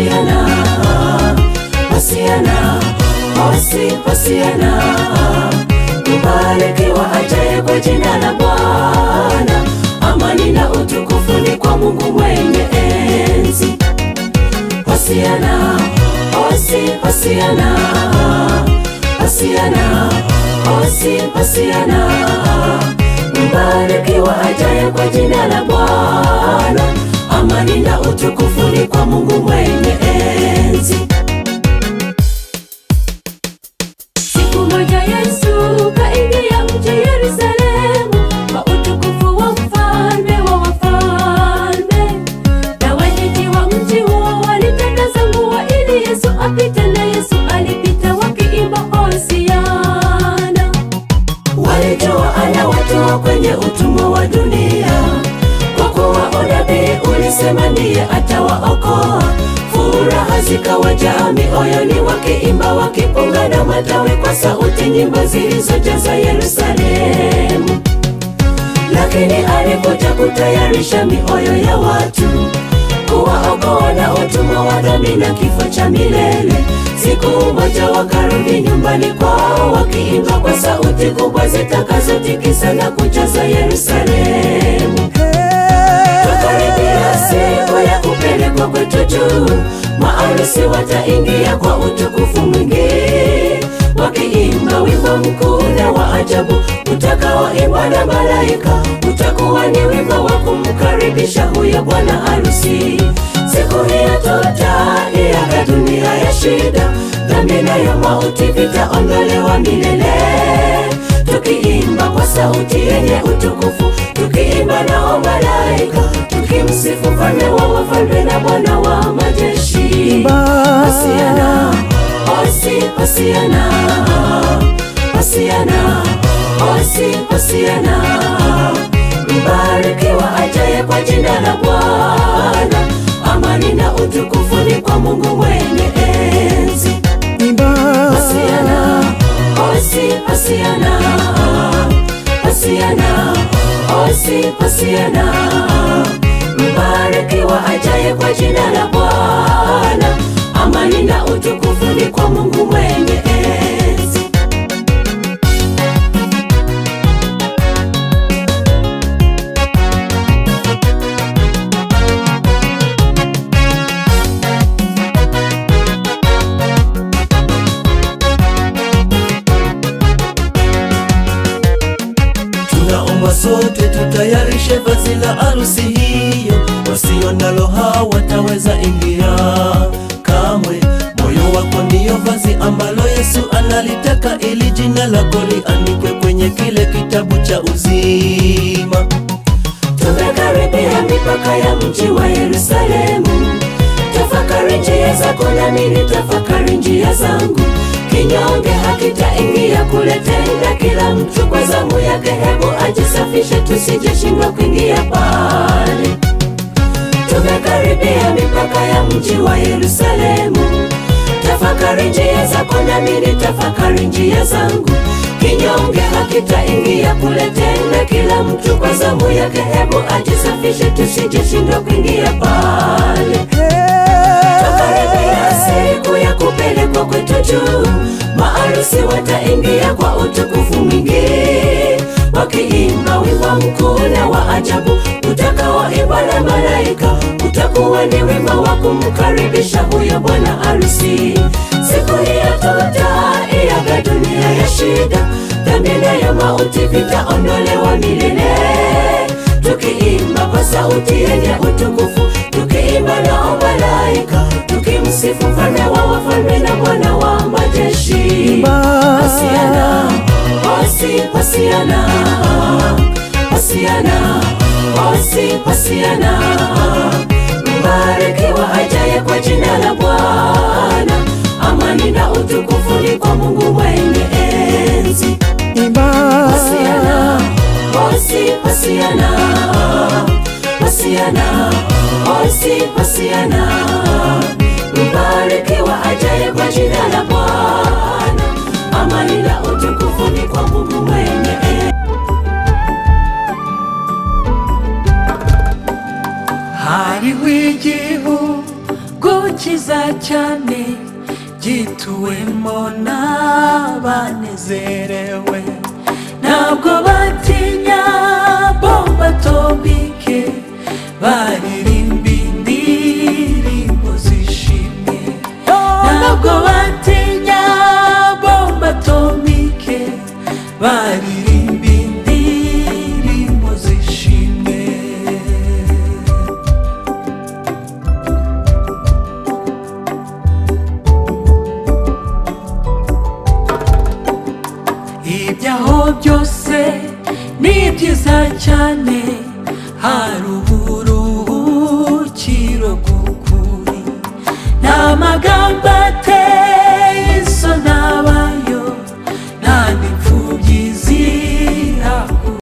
Hosiana, Hosiana, Hosiana, mbarikiwa ajaye kwa jina la Bwana. Amani na utukufu ni kwa Mungu mwenye enzi. Hosiana, Hosiana, Hosiana, Hosiana, mbarikiwa ajaye kwa jina la Bwana. Amani na utukufu ni kwa Mungu mwenye enzi. Siku moja Yesu kaingia mji Yerusalemu kwa utukufu wa mfalme wa wafalme, na wenyeji wa mji huo walitakaza nguo ili Yesu apite, na Yesu alipita wakiimba Hosiana. Walijua anawatoa kwenye utumwa wa dunia, kwa kuwa unabii ulisema ndiye atawaokoa. Furaha zikawajaa mioyoni, wakiimba wakipunga na matawi kwa sauti, nyimbo zilizojaza Yerusalemu. Lakini alikuja kutayarisha mioyo ya watu, kuwaokoa na utumwa wa dhambi na kifo cha milele. Siku moja wakarudi nyumbani kwao, wakiimba kwa sauti kubwa zitakazotikisa na kujaza Yerusalemu. Tukaribia siku ya kupelekwa kwetu juu, maarusi wataingia kwa utukufu mwingi, wakiimba wimbo mkuu na wa ajabu utakaoimbwa na malaika. Utakuwa ni wimbo wa kumkaribisha huyo bwana harusi. Siku hiyo tutaiaga dunia ya shida, dhambi nayo mauti vitaondolewa milele, tukiimba kwa sauti yenye utukufu, tukiimba nao malaika, tukimsifu mfalme wa wafalme na Bwana wa majeshi. Hosiana, Hosiana, Hosiana, Hosiana, mbarikiwa ajaye kwa jina la Bwana. Amani na utukufu ni kwa Mungu mwenye enzi. Hosiana, Hosiana, Hosiana, Hosiana, mbarikiwa ajaye kwa jina la Bwana. Amani na utukufu ni kwa Mungu mwenye enzi. Tunaomba sote tutayarishe vazi la harusi hiyo, wasio nalo hawataweza ingia kamwe. Moyo wako ndiyo vazi ambalo Yesu analitaka, ili jina lako liandikwe kwenye kile kitabu cha uzima. Tumekaribia mipaka ya mji wa Yerusalemu. Tafakari njia zako nami nitafakari njia zangu. Kinyonge hakitaingia kule tena, kila mtu kwa zamu yake. Hebu ajisafishe tusijeshindwa kuingia pale. Tumekaribia mipaka ya mji wa Yerusalemu. Tafakari njia zako nami nitafakari njia zangu. Kinyonge hakitaingia kule tena, kila mtu kwa zamu yake. Hebu ajisafishe tusijeshindwa kuingia pale. Tukaribia siku ya kupelekwa kwetu juu, maarusi wataingia kwa utukufu mwingi, wakiimba wimbo mkuu na wa ajabu utakaoimbwa na malaika. Utakuwa ni wimbo wa kumkaribisha huyo bwana harusi. Siku hiyo tutaiaga dunia ya shida, dhambi nayo mauti vitaondolewa milele, tukiimba kwa sauti yenye utukufu, tukiimba nao malaika, tukimsifu mfalme wa wafalme na Bwana wa majeshi. Hosiana, Hosiana, Hosiana, Hosiana, mbarikiwa ajaye kwa jina la Bwana. Amani na utukufu ni kwa Mungu mwenye enzi. Hosiana, Hosiana, Hosiana, Hosiana, mbarikiwa ajaye kwa jina la Bwana. Amani na utukufu ni kwa Mungu mwenye enzi. Hari w'igihugu cyiza cyane gituwemo n'abanezerewe, ntabwo batinya bomba atomike, baririmba indirimbo zishimye. Ntabwo batinya bomba atomike, baririmba indirimbo zishimye. Ibyaho byose ni byiza cyane, hari uburuhukiro bw'ukuri, nta magambo